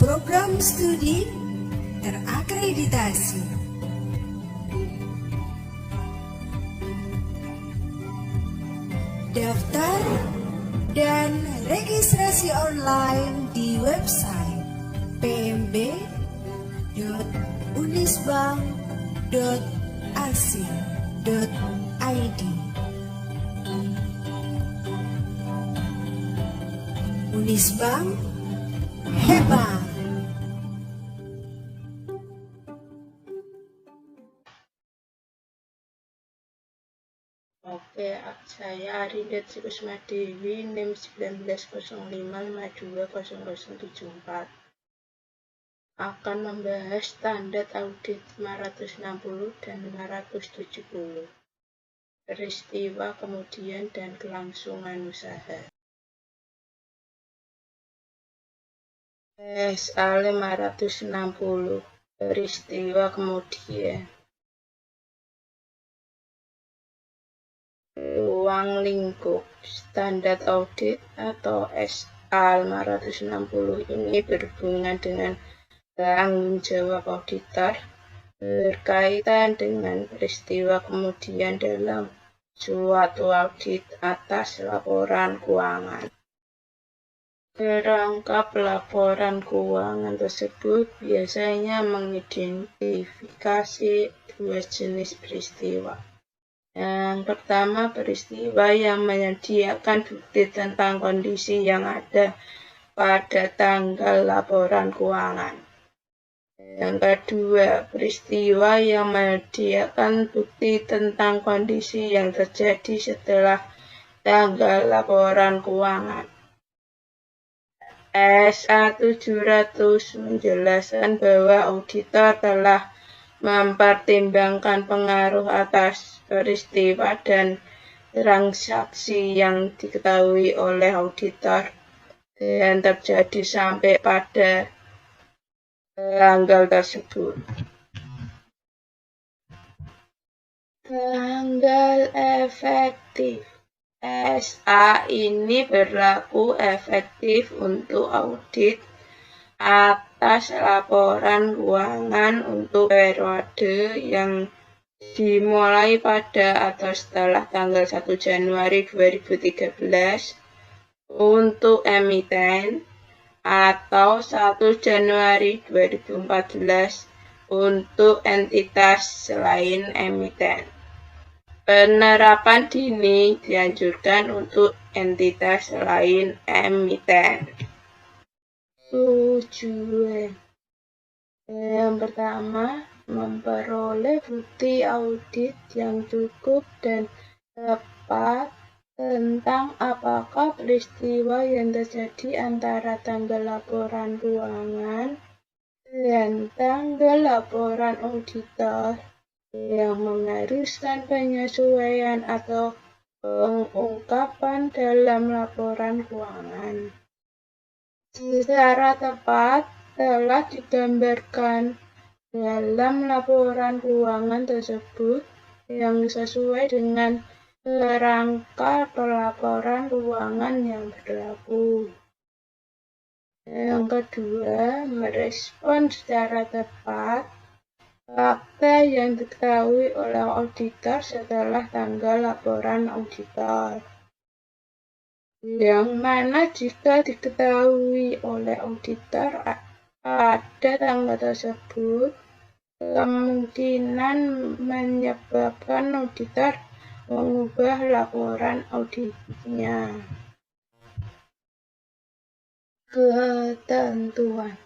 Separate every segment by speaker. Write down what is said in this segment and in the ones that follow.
Speaker 1: program studi terakreditasi. Daftar dan registrasi online di website pmb.unisbank.ac.id. Unisbank hebat.
Speaker 2: Oke, saya Aridet Sikusma Dewi, NIM 1905520074 akan membahas standar audit 560 dan 570, peristiwa kemudian dan kelangsungan usaha. SA 560, peristiwa kemudian. Ruang lingkup standar audit atau SA 560 ini berhubungan dengan tanggung jawab auditor berkaitan dengan peristiwa kemudian dalam suatu audit atas laporan keuangan. Perangkap laporan keuangan tersebut biasanya mengidentifikasi dua jenis peristiwa. Yang pertama, peristiwa yang menyediakan bukti tentang kondisi yang ada pada tanggal laporan keuangan. Yang kedua, peristiwa yang menyediakan bukti tentang kondisi yang terjadi setelah tanggal laporan keuangan. SA 700 menjelaskan bahwa auditor telah mempertimbangkan pengaruh atas peristiwa dan transaksi yang diketahui oleh auditor dan terjadi sampai pada tanggal tersebut. Tanggal efektif SA ini berlaku efektif untuk audit atas laporan keuangan untuk periode yang dimulai pada atau setelah tanggal 1 Januari 2013 untuk emiten atau 1 Januari 2014 untuk entitas selain emiten. Penerapan dini dianjurkan untuk entitas selain emiten. Tujuan yang pertama, memperoleh bukti audit yang cukup dan tepat tentang apakah peristiwa yang terjadi antara tanggal laporan keuangan dan tanggal laporan auditor yang mengharuskan penyesuaian atau pengungkapan dalam laporan keuangan secara tepat telah digambarkan dalam laporan keuangan tersebut yang sesuai dengan kerangka pelaporan keuangan yang berlaku. Yang kedua, merespon secara tepat fakta yang diketahui oleh auditor setelah tanggal laporan auditor. Yang mana jika diketahui oleh auditor pada tanggal tersebut, kemungkinan menyebabkan auditor mengubah laporan auditnya. Ketentuan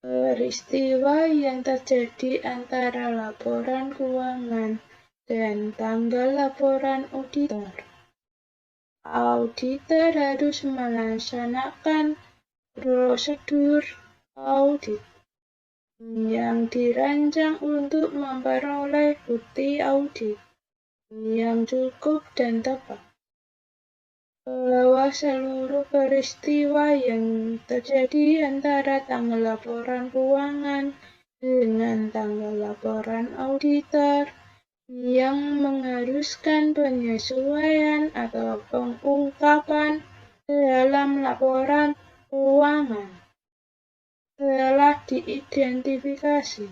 Speaker 2: peristiwa yang terjadi antara laporan keuangan dan tanggal laporan auditor. Auditor harus melaksanakan prosedur audit yang dirancang untuk memperoleh bukti audit yang cukup dan tepat bahwa seluruh peristiwa yang terjadi antara tanggal laporan keuangan dengan tanggal laporan auditor yang mengharuskan penyesuaian atau pengungkapan dalam laporan keuangan telah diidentifikasi.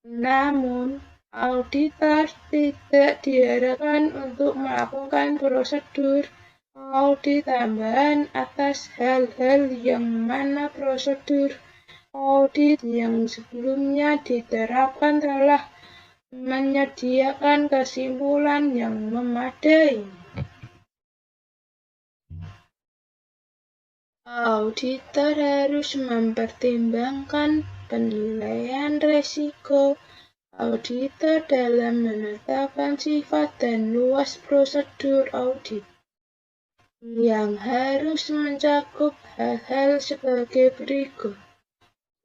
Speaker 2: Namun, auditor tidak diharapkan untuk melakukan prosedur audit tambahan atas hal-hal yang mana prosedur audit yang sebelumnya diterapkan telah menyediakan kesimpulan yang memadai. Auditor harus mempertimbangkan penilaian risiko auditor dalam menetapkan sifat dan luas prosedur audit, yang harus mencakup hal-hal sebagai berikut.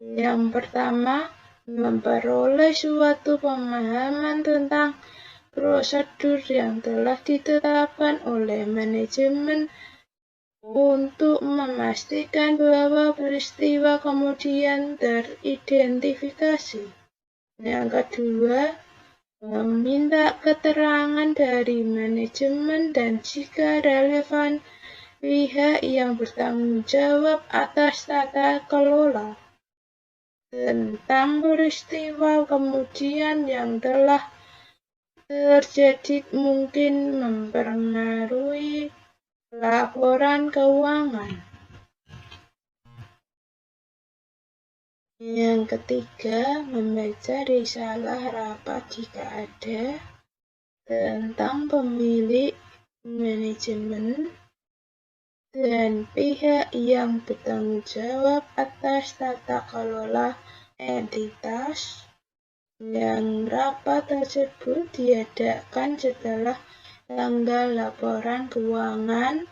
Speaker 2: Yang pertama, memperoleh suatu pemahaman tentang prosedur yang telah ditetapkan oleh manajemen untuk memastikan bahwa peristiwa kemudian teridentifikasi. Yang kedua, meminta keterangan dari manajemen dan jika relevan pihak yang bertanggung jawab atas tata kelola tentang peristiwa kemudian yang telah terjadi mungkin mempengaruhi laporan keuangan. Yang ketiga, membaca risalah rapat jika ada tentang pemilik, manajemen, dan pihak yang bertanggung jawab atas tata kelola entitas, yang rapat tersebut diadakan setelah tanggal laporan keuangan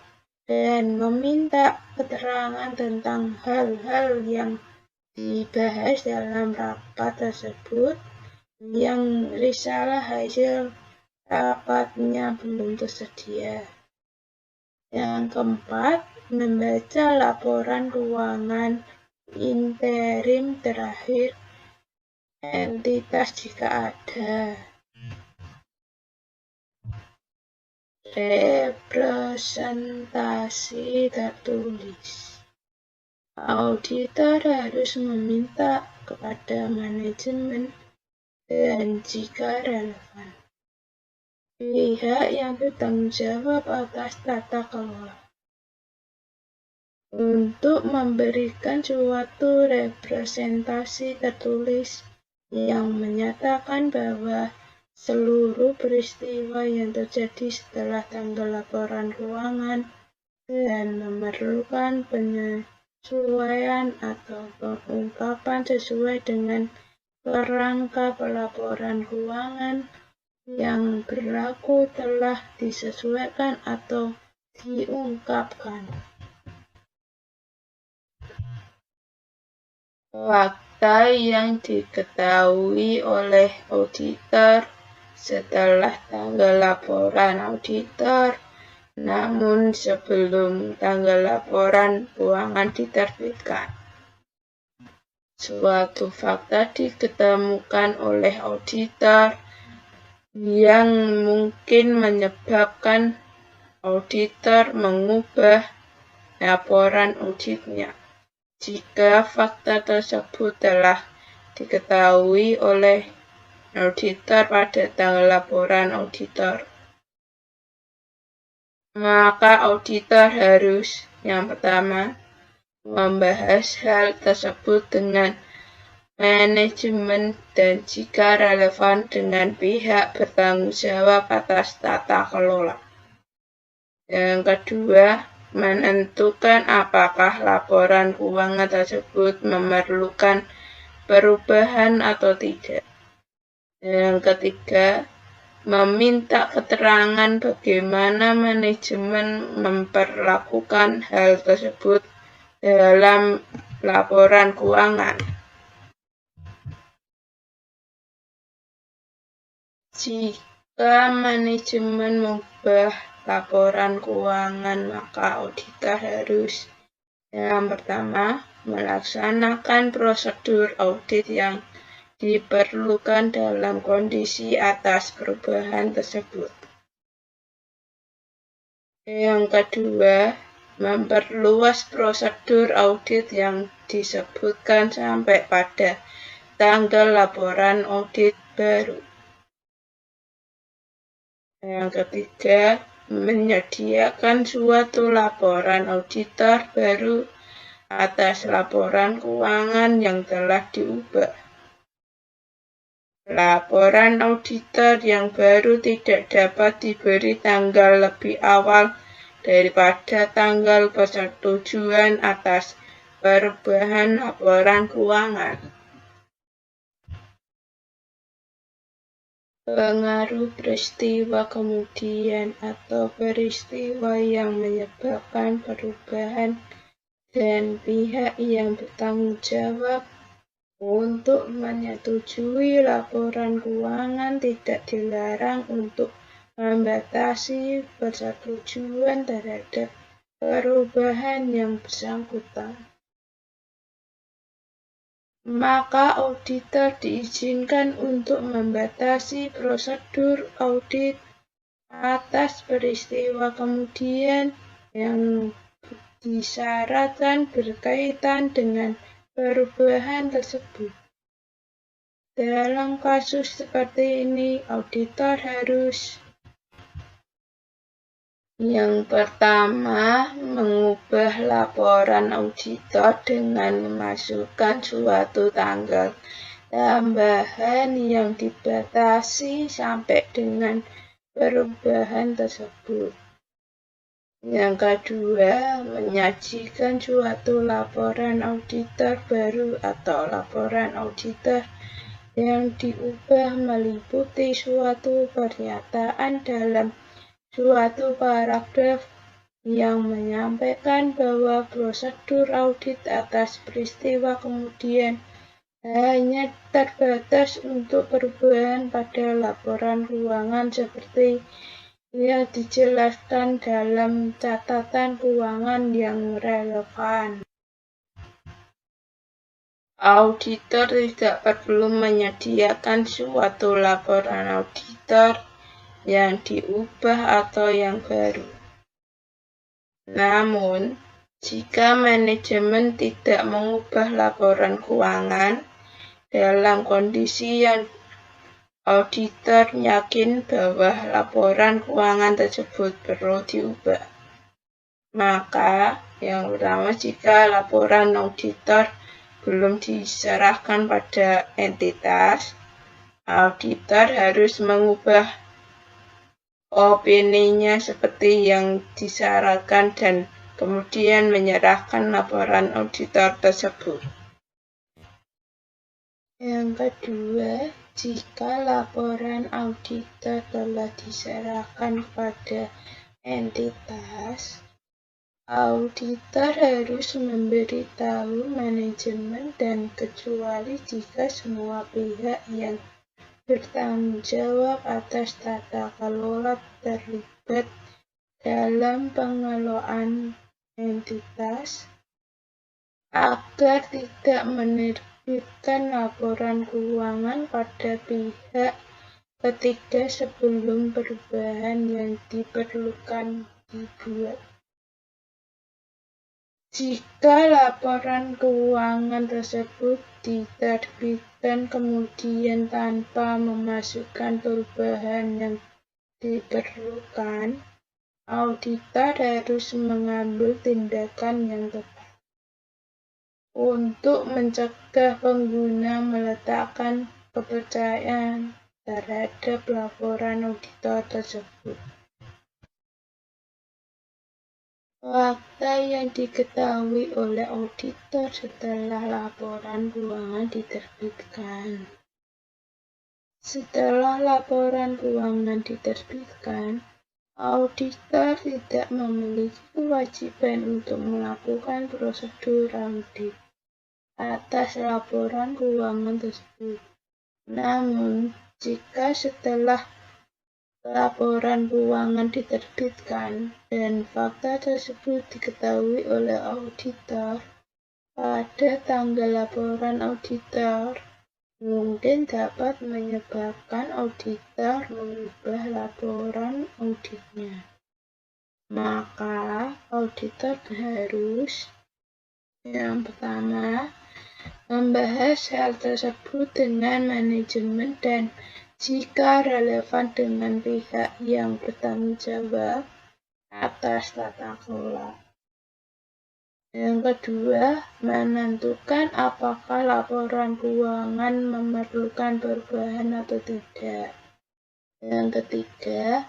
Speaker 2: dan meminta keterangan tentang hal-hal yang dibahas dalam rapat tersebut yang risalah hasil rapatnya belum tersedia. Yang keempat, membaca laporan keuangan interim terakhir entitas jika ada. Representasi tertulis. Auditor harus meminta kepada manajemen dan jika relevan pihak yang bertanggung jawab atas tata kelola untuk memberikan suatu representasi tertulis yang menyatakan bahwa seluruh peristiwa yang terjadi setelah tanggal laporan keuangan dan memerlukan penyesuaian atau pengungkapan sesuai dengan kerangka pelaporan keuangan yang berlaku telah disesuaikan atau diungkapkan. Fakta yang diketahui oleh auditor setelah tanggal laporan auditor, namun sebelum tanggal laporan keuangan diterbitkan. Suatu fakta diketemukan oleh auditor yang mungkin menyebabkan auditor mengubah laporan auditnya. Jika fakta tersebut telah diketahui oleh auditor pada tanggal laporan auditor, maka auditor harus yang pertama membahas hal tersebut dengan manajemen dan jika relevan dengan pihak bertanggung jawab atas tata kelola. Yang kedua, menentukan apakah laporan keuangan tersebut memerlukan perubahan atau tidak. Yang ketiga, meminta keterangan bagaimana manajemen memperlakukan hal tersebut dalam laporan keuangan. Jika manajemen mengubah laporan keuangan, maka auditor harus yang pertama melaksanakan prosedur audit yang diperlukan dalam kondisi atas perubahan tersebut. Yang kedua, memperluas prosedur audit yang disebutkan sampai pada tanggal laporan audit baru. Yang ketiga, menyediakan suatu laporan auditor baru atas laporan keuangan yang telah diubah. Laporan auditor yang baru tidak dapat diberi tanggal lebih awal daripada tanggal persetujuan atas perubahan laporan keuangan. Pengaruh peristiwa kemudian atau peristiwa yang menyebabkan perubahan dan pihak yang bertanggung jawab untuk menyetujui laporan keuangan tidak dilarang untuk membatasi persetujuan terhadap perubahan yang bersangkutan. Maka auditor diizinkan untuk membatasi prosedur audit atas peristiwa kemudian yang disyaratkan berkaitan dengan perubahan tersebut. Dalam kasus seperti ini, auditor harus yang pertama, mengubah laporan auditor dengan memasukkan suatu tanggal tambahan yang dibatasi sampai dengan perubahan tersebut. Yang kedua, menyajikan suatu laporan auditor baru atau laporan auditor yang diubah meliputi suatu pernyataan dalam suatu paragraf yang menyampaikan bahwa prosedur audit atas peristiwa kemudian hanya terbatas untuk perubahan pada laporan keuangan seperti yang dijelaskan dalam catatan keuangan yang relevan. Auditor tidak perlu menyediakan suatu laporan auditor yang diubah atau yang baru. Namun, jika manajemen tidak mengubah laporan keuangan dalam kondisi yang auditor yakin bahwa laporan keuangan tersebut perlu diubah, maka yang pertama, jika laporan auditor belum diserahkan pada entitas, auditor harus mengubah opininya seperti yang disyaratkan dan kemudian menyerahkan laporan auditor tersebut. Yang kedua, jika laporan auditor telah diserahkan kepada entitas, auditor harus memberitahu manajemen dan kecuali jika semua pihak yang bertanggung jawab atas tata kelola terlibat dalam pengelolaan entitas, agar tidak menerbitkan laporan keuangan pada pihak ketiga sebelum perubahan yang diperlukan dibuat. Jika laporan keuangan tersebut diterbitkan kemudian tanpa memasukkan perubahan yang diperlukan, auditor harus mengambil tindakan yang tepat untuk mencegah pengguna meletakkan kepercayaan terhadap laporan auditor tersebut. Fakta yang diketahui oleh auditor setelah laporan keuangan diterbitkan. Setelah laporan keuangan diterbitkan, auditor tidak memiliki kewajiban untuk melakukan prosedur audit atas laporan keuangan tersebut. Namun, jika setelah laporan keuangan diterbitkan dan fakta tersebut diketahui oleh auditor pada tanggal laporan auditor, mungkin dapat menyebabkan auditor mengubah laporan auditnya. Maka auditor harus yang pertama membahas hal tersebut dengan manajemen dan jika relevan dengan pihak yang bertanggung jawab atas tata kelola. Yang kedua, menentukan apakah laporan keuangan memerlukan perubahan atau tidak. Yang ketiga,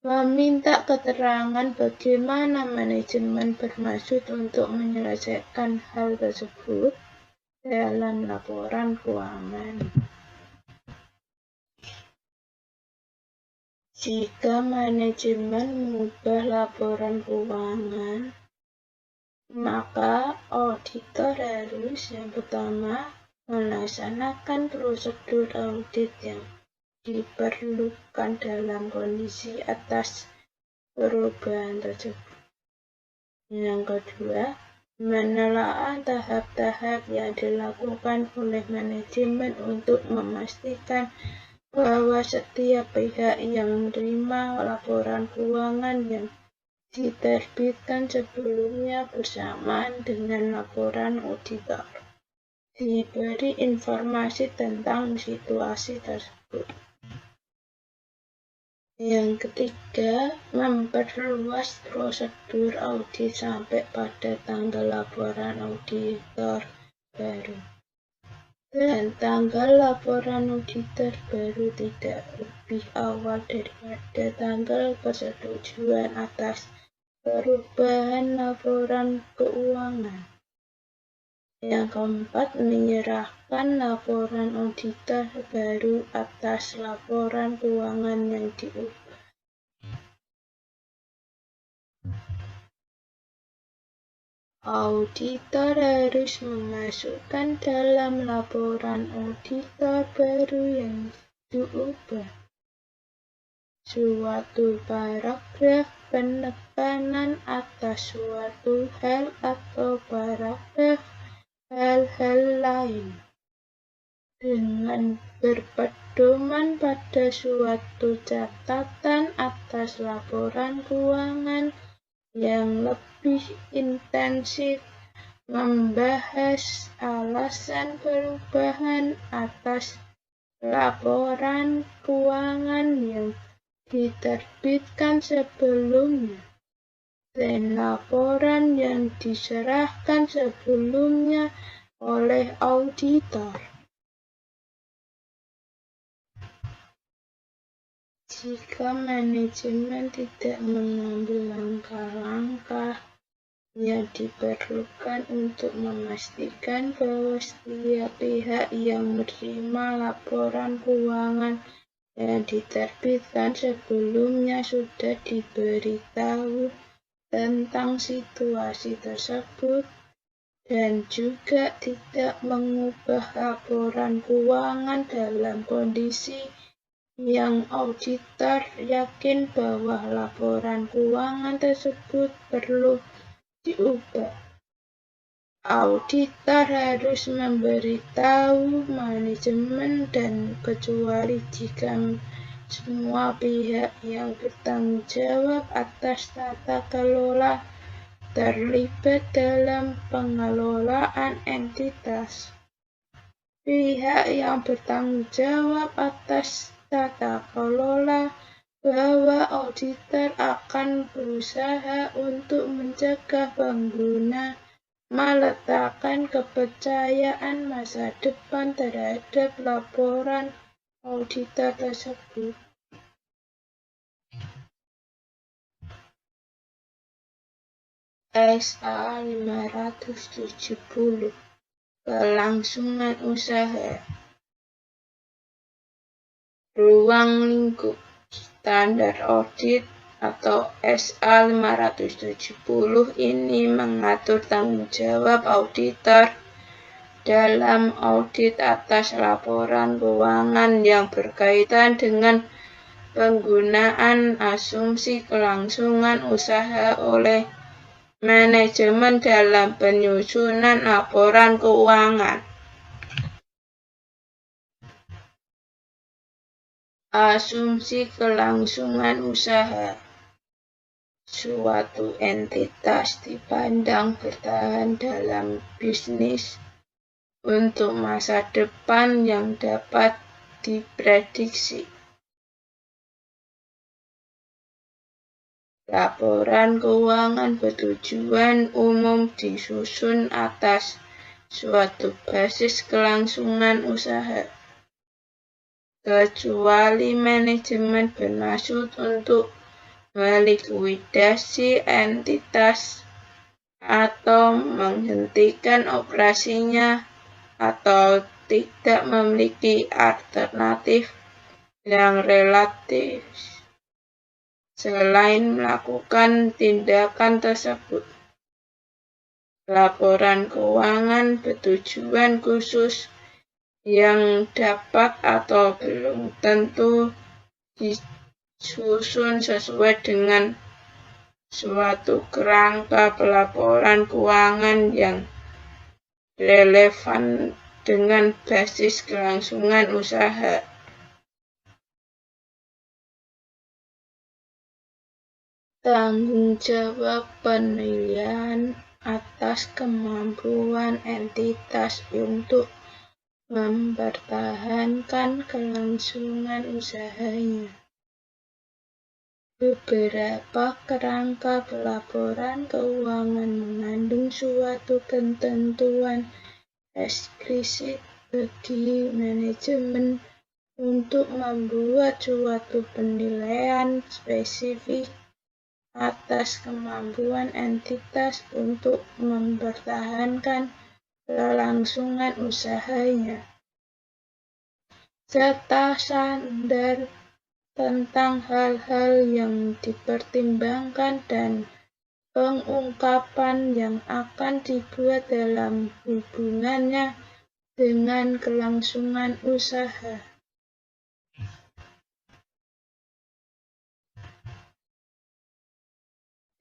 Speaker 2: meminta keterangan bagaimana manajemen bermaksud untuk menyelesaikan hal tersebut dalam laporan keuangan. Jika manajemen mengubah laporan keuangan, maka auditor harus yang pertama melaksanakan prosedur audit yang diperlukan dalam kondisi atas perubahan tersebut. Yang kedua, menelaah tahap-tahap yang dilakukan oleh manajemen untuk memastikan bahwa setiap pihak yang menerima laporan keuangan yang diterbitkan sebelumnya bersamaan dengan laporan auditor diberi informasi tentang situasi tersebut. Yang ketiga, memperluas prosedur audit sampai pada tanggal laporan auditor baru. Dan tanggal laporan auditor baru tidak lebih awal daripada tanggal persetujuan atas perubahan laporan keuangan. Yang keempat, menyerahkan laporan auditor baru atas laporan keuangan yang diubah. Auditor harus memasukkan dalam laporan auditor baru yang diubah suatu paragraf penekanan atas suatu hal atau paragraf hal-hal lain dengan berpedoman pada suatu catatan atas laporan keuangan yang lebih intensif, membahas alasan perubahan atas laporan keuangan yang diterbitkan sebelumnya dan laporan yang diserahkan sebelumnya oleh auditor. Jika manajemen tidak mengambil langkah-langkah yang diperlukan untuk memastikan bahwa setiap pihak yang menerima laporan keuangan yang diterbitkan sebelumnya sudah diberitahu tentang situasi tersebut dan juga tidak mengubah laporan keuangan dalam kondisi yang auditor yakin bahwa laporan keuangan tersebut perlu diubah. Auditor harus memberitahu manajemen dan kecuali jika semua pihak yang bertanggung jawab atas tata kelola terlibat dalam pengelolaan entitas. Pihak yang bertanggung jawab atas tata kelola bahwa auditor akan berusaha untuk mencegah pengguna meletakkan kepercayaan masa depan terhadap laporan auditor tersebut. SA 570 Kelangsungan usaha. Ruang lingkup standar audit atau SA 570 ini mengatur tanggung jawab auditor dalam audit atas laporan keuangan yang berkaitan dengan penggunaan asumsi kelangsungan usaha oleh manajemen dalam penyusunan laporan keuangan. Asumsi kelangsungan usaha. suatu entitas dipandang bertahan dalam bisnis untuk masa depan yang dapat diprediksi. Laporan keuangan bertujuan umum disusun atas suatu basis kelangsungan usaha, kecuali manajemen bermaksud untuk melikuidasi entitas atau menghentikan operasinya atau tidak memiliki alternatif yang relatif selain melakukan tindakan tersebut. Laporan keuangan bertujuan khusus yang dapat atau belum tentu disusun sesuai dengan suatu kerangka pelaporan keuangan yang relevan dengan basis kelangsungan usaha. Tanggung jawab penilaian atas kemampuan entitas untuk mempertahankan kelangsungan usahanya. Beberapa kerangka pelaporan keuangan mengandung suatu ketentuan eksplisit bagi manajemen untuk membuat suatu penilaian spesifik atas kemampuan entitas untuk mempertahankan kelangsungan usahanya, serta standar tentang hal-hal yang dipertimbangkan dan pengungkapan yang akan dibuat dalam hubungannya dengan kelangsungan usaha.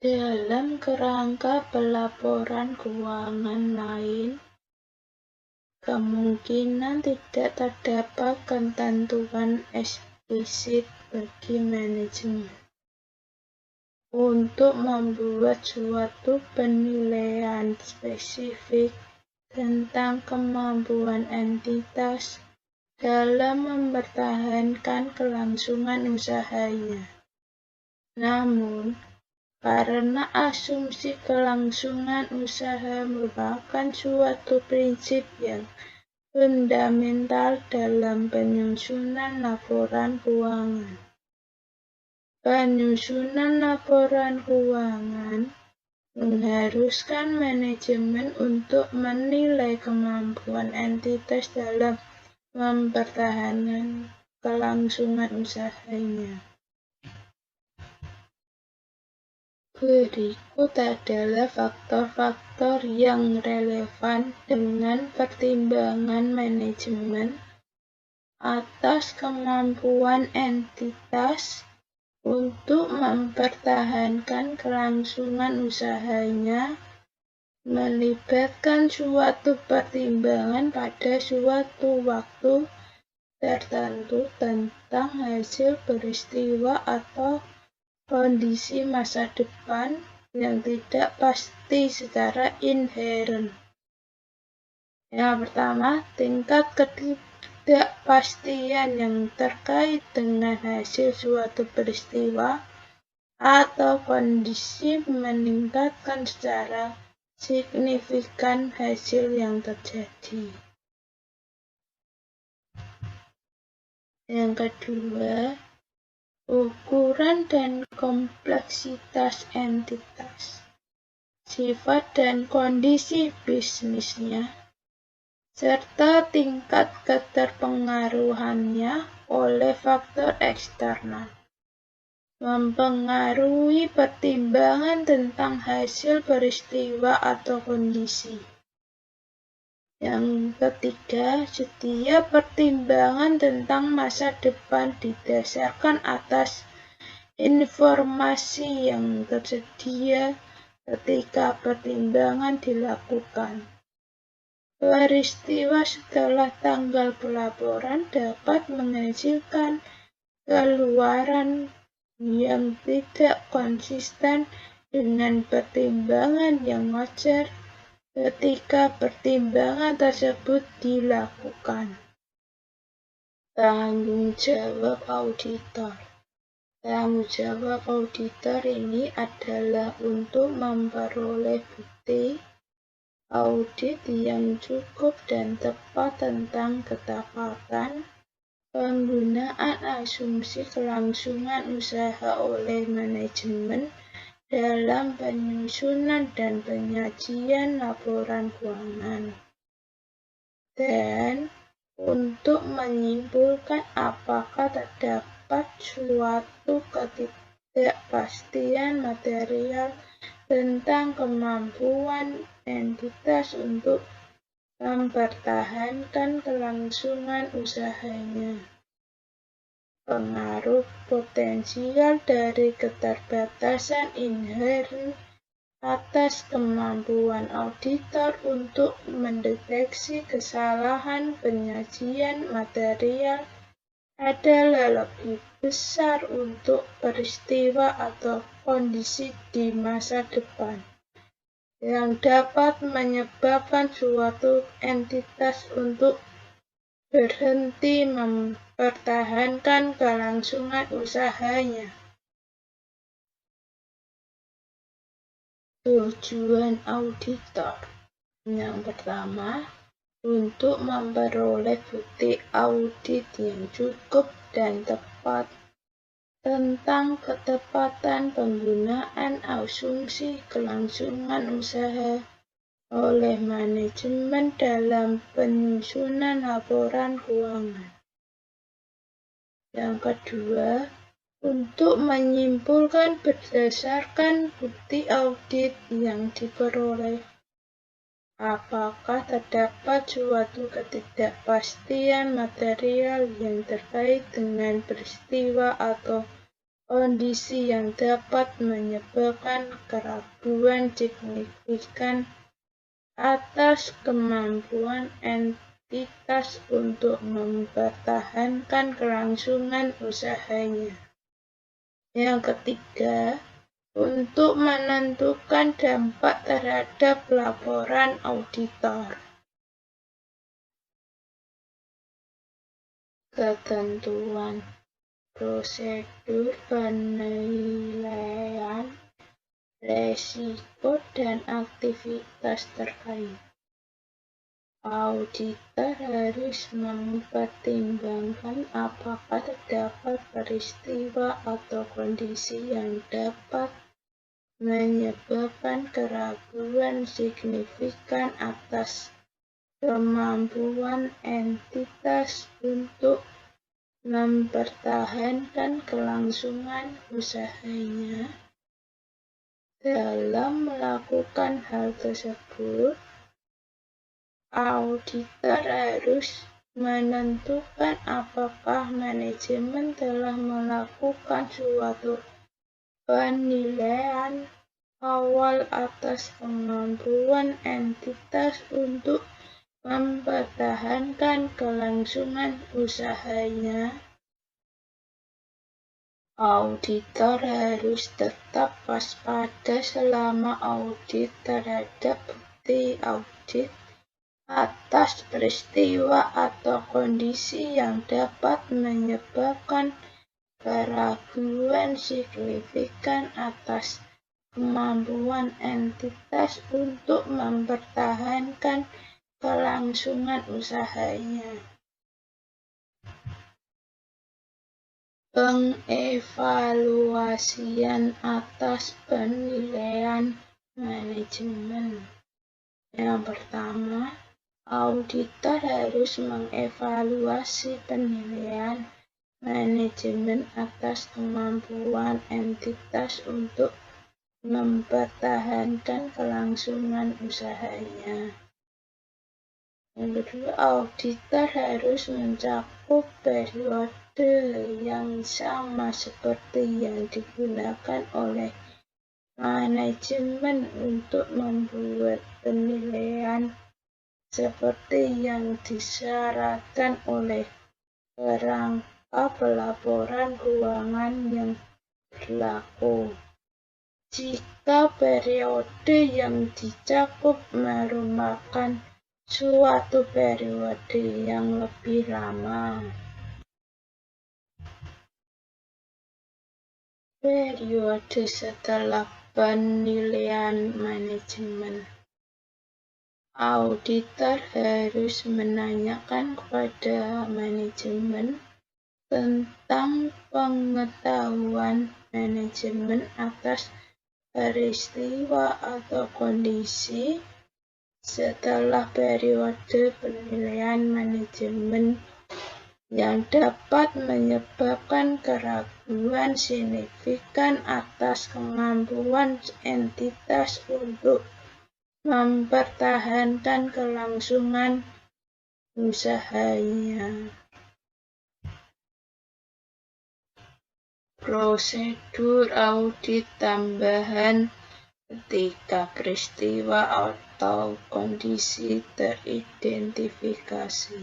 Speaker 2: Dalam kerangka pelaporan keuangan lain, kemungkinan tidak terdapat ketentuan eksplisit bagi manajemen untuk membuat suatu penilaian spesifik tentang kemampuan entitas dalam mempertahankan kelangsungan usahanya. Namun, karena asumsi kelangsungan usaha merupakan suatu prinsip yang fundamental dalam penyusunan laporan keuangan. Penyusunan laporan keuangan mengharuskan manajemen untuk menilai kemampuan entitas dalam mempertahankan kelangsungan usahanya. Berikut adalah faktor-faktor yang relevan dengan pertimbangan manajemen atas kemampuan entitas untuk mempertahankan kelangsungan usahanya, melibatkan suatu pertimbangan pada suatu waktu tertentu tentang hasil peristiwa atau kondisi masa depan yang tidak pasti secara inheren. Yang pertama, tingkat ketidakpastian yang terkait dengan hasil suatu peristiwa atau kondisi meningkatkan secara signifikan hasil yang terjadi. Yang kedua, ukuran dan kompleksitas entitas, sifat dan kondisi bisnisnya, serta tingkat keterpengaruhannya oleh faktor eksternal, mempengaruhi pertimbangan tentang hasil peristiwa atau kondisi. Yang ketiga, setiap pertimbangan tentang masa depan didasarkan atas informasi yang tersedia ketika pertimbangan dilakukan. Peristiwa setelah tanggal pelaporan dapat menghasilkan keluaran yang tidak konsisten dengan pertimbangan yang wajar ketika pertimbangan tersebut dilakukan. Tanggung jawab auditor. Tanggung jawab auditor ini adalah untuk memperoleh bukti audit yang cukup dan tepat tentang ketepatan penggunaan asumsi kelangsungan usaha oleh manajemen dalam penyusunan dan penyajian laporan keuangan, dan untuk menyimpulkan apakah terdapat suatu ketidakpastian material tentang kemampuan entitas untuk mempertahankan kelangsungan usahanya. Pengaruh potensial dari keterbatasan inheren atas kemampuan auditor untuk mendeteksi kesalahan penyajian material adalah lebih besar untuk peristiwa atau kondisi di masa depan yang dapat menyebabkan suatu entitas untuk berhenti mempertahankan kelangsungan usahanya. Tujuan auditor. Yang pertama, untuk memperoleh bukti audit yang cukup dan tepat tentang ketepatan penggunaan asumsi kelangsungan usaha oleh manajemen dalam penyusunan laporan keuangan. Yang kedua, untuk menyimpulkan berdasarkan bukti audit yang diperoleh, apakah terdapat suatu ketidakpastian material yang terkait dengan peristiwa atau kondisi yang dapat menyebabkan keraguan signifikan atas kemampuan entitas untuk mempertahankan kelangsungan usahanya. Yang ketiga, untuk menentukan dampak terhadap laporan auditor. Ketentuan prosedur penilaian resiko dan aktivitas terkait. Auditor harus mempertimbangkan apakah terdapat peristiwa atau kondisi yang dapat menyebabkan keraguan signifikan atas kemampuan entitas untuk mempertahankan kelangsungan usahanya. Dalam melakukan hal tersebut, auditor harus menentukan apakah manajemen telah melakukan suatu penilaian awal atas kemampuan entitas untuk mempertahankan kelangsungan usahanya. Auditor harus tetap waspada selama audit terhadap bukti audit atas peristiwa atau kondisi yang dapat menyebabkan keraguan signifikan atas kemampuan entitas untuk mempertahankan kelangsungan usahanya. Pengevaluasian atas penilaian manajemen. Yang pertama, auditor harus mengevaluasi penilaian manajemen atas kemampuan entitas untuk mempertahankan kelangsungan usahanya. Yang kedua, auditor harus mencakup periode yang sama seperti yang digunakan oleh manajemen untuk membuat penilaian seperti yang disyaratkan oleh kerangka pelaporan keuangan yang berlaku. Jika periode yang dicakup merupakan suatu periode yang lebih lama. Periode setelah penilaian manajemen. Auditor harus menanyakan kepada manajemen tentang pengetahuan manajemen atas peristiwa atau kondisi setelah periode penilaian manajemen yang dapat menyebabkan keraguan signifikan atas kemampuan entitas untuk mempertahankan kelangsungan usahanya. Prosedur audit tambahan ketika peristiwa atau kondisi teridentifikasi.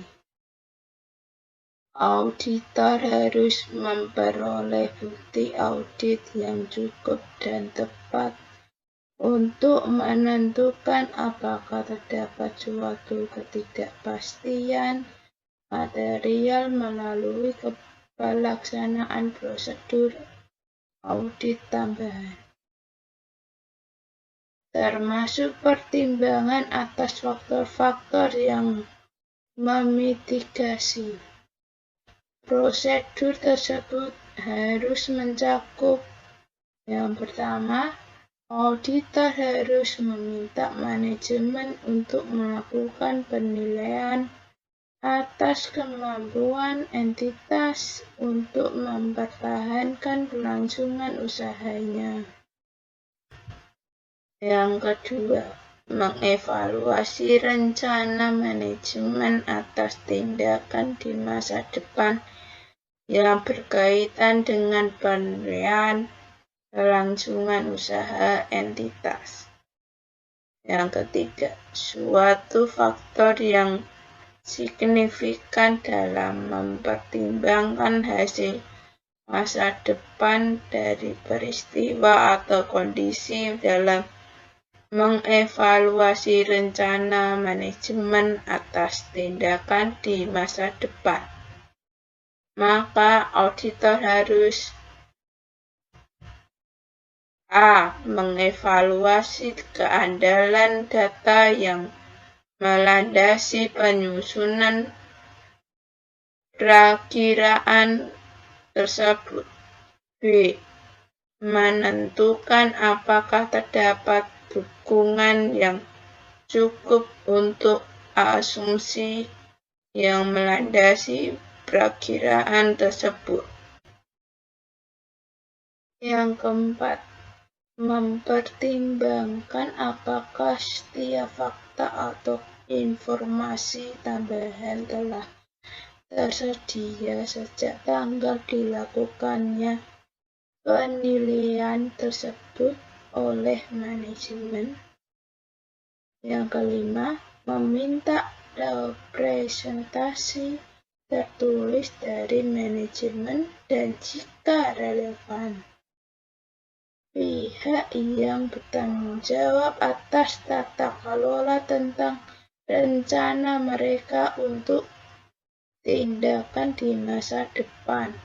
Speaker 2: Auditor harus memperoleh bukti audit yang cukup dan tepat untuk menentukan apakah terdapat suatu ketidakpastian material melalui pelaksanaan prosedur audit tambahan, termasuk pertimbangan atas faktor-faktor yang memitigasi. Prosedur tersebut harus mencakup: yang pertama, auditor harus meminta manajemen untuk melakukan penilaian atas kemampuan entitas untuk mempertahankan kelangsungan usahanya. Yang kedua, mengevaluasi rencana manajemen atas tindakan di masa depan yang berkaitan dengan penilaian kelangsungan usaha entitas. Yang ketiga, suatu faktor yang signifikan dalam mempertimbangkan hasil masa depan dari peristiwa atau kondisi dalam mengevaluasi rencana manajemen atas tindakan di masa depan. Maka auditor harus A. Mengevaluasi keandalan data yang melandasi penyusunan perakiraan tersebut. B. Menentukan apakah terdapat dukungan yang cukup untuk asumsi yang melandasi perakiraan tersebut. Yang keempat, mempertimbangkan apakah setiap fakta atau informasi tambahan telah tersedia sejak tanggal dilakukannya penilaian tersebut oleh manajemen. Yang kelima, meminta representasi tertulis dari manajemen dan jika relevan, pihak yang bertanggung jawab atas tata kelola tentang rencana mereka untuk tindakan di masa depan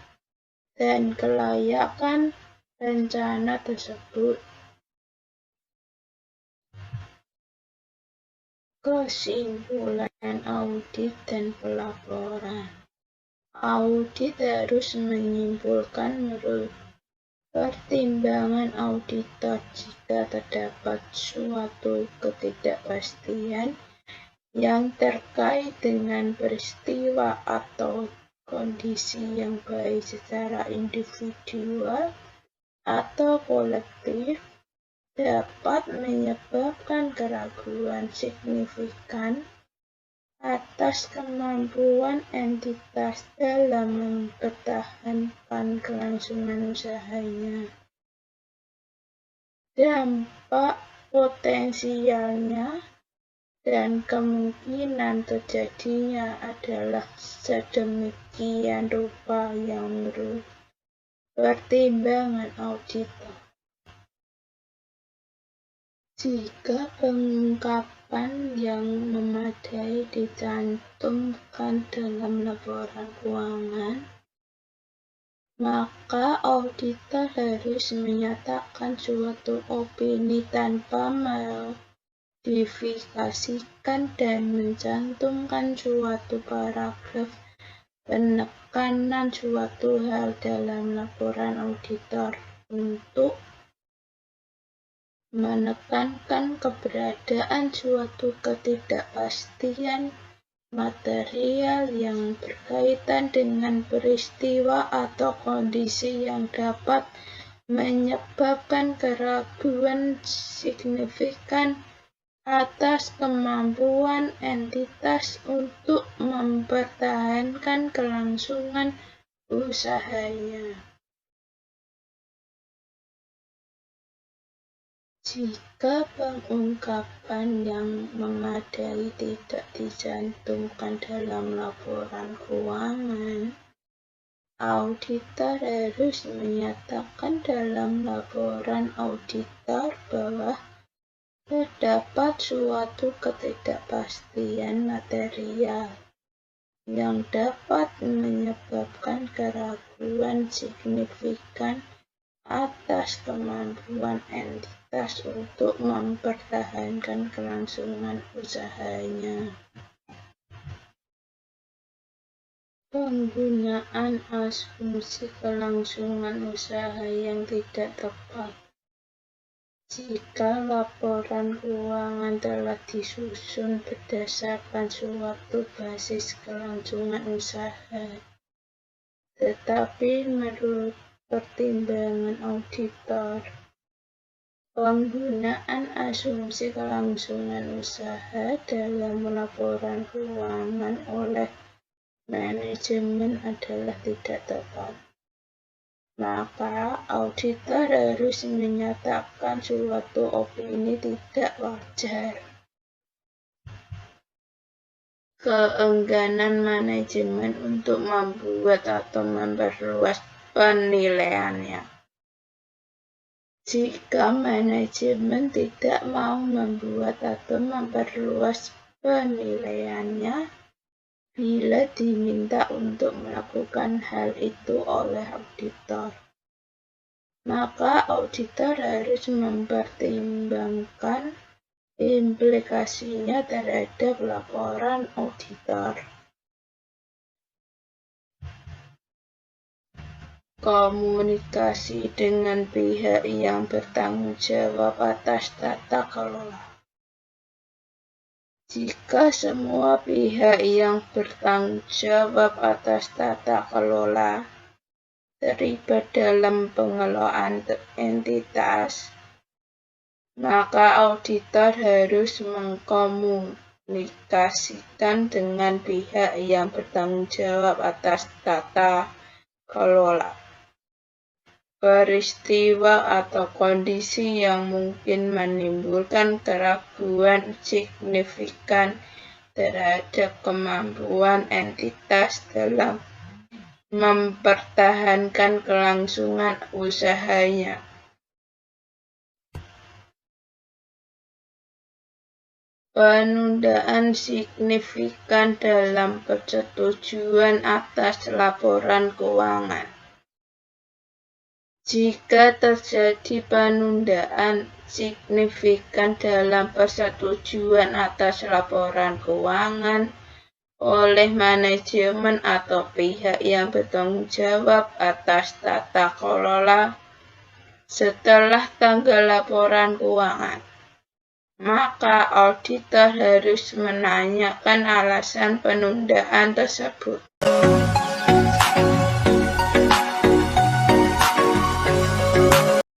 Speaker 2: dan kelayakan rencana tersebut. Kesimpulan audit dan pelaporan. Audit harus menyimpulkan menurut pertimbangan auditor jika terdapat suatu ketidakpastian yang terkait dengan peristiwa atau kondisi yang baik secara individual atau kolektif dapat menyebabkan keraguan signifikan atas kemampuan entitas dalam mempertahankan kelangsungan usahanya. Dampak potensialnya dan kemungkinan terjadinya adalah sedemikian rupa yang Pertimbangan auditor. Jika pengungkapan yang memadai dicantumkan dalam laporan keuangan, maka auditor harus menyatakan suatu opini tanpa modifikasikan dan mencantumkan suatu paragraf penekanan suatu hal dalam laporan auditor untuk menekankan keberadaan suatu ketidakpastian material yang berkaitan dengan peristiwa atau kondisi yang dapat menyebabkan keraguan signifikan atas kemampuan entitas untuk mempertahankan kelangsungan usahanya. Jika pengungkapan yang memadai tidak dicantumkan dalam laporan keuangan, auditor harus menyatakan dalam laporan auditor bahwa terdapat suatu ketidakpastian material yang dapat menyebabkan keraguan signifikan atas kemampuan entitas untuk mempertahankan kelangsungan usahanya. Penggunaan asumsi kelangsungan usaha yang tidak tepat. Jika laporan keuangan telah disusun berdasarkan suatu basis kelangsungan usaha, tetapi menurut pertimbangan auditor, penggunaan asumsi kelangsungan usaha dalam laporan keuangan oleh manajemen adalah tidak tepat, maka auditor harus menyatakan suatu opini tidak wajar. Keengganan manajemen untuk membuat atau memperluas penilaiannya. Jika manajemen tidak mau membuat atau memperluas penilaiannya, bila diminta untuk melakukan hal itu oleh auditor, maka auditor harus mempertimbangkan implikasinya terhadap laporan auditor. Komunikasi dengan pihak yang bertanggung jawab atas tata kelola. Jika semua pihak yang bertanggung jawab atas tata kelola terlibat dalam pengelolaan entitas, maka auditor harus mengkomunikasikan dengan pihak yang bertanggung jawab atas tata kelola peristiwa atau kondisi yang mungkin menimbulkan keraguan signifikan terhadap kemampuan entitas dalam mempertahankan kelangsungan usahanya. Penundaan signifikan dalam persetujuan atas laporan keuangan. Jika terjadi penundaan signifikan dalam persetujuan atas laporan keuangan oleh manajemen atau pihak yang bertanggung jawab atas tata kelola setelah tanggal laporan keuangan, maka auditor harus menanyakan alasan penundaan tersebut.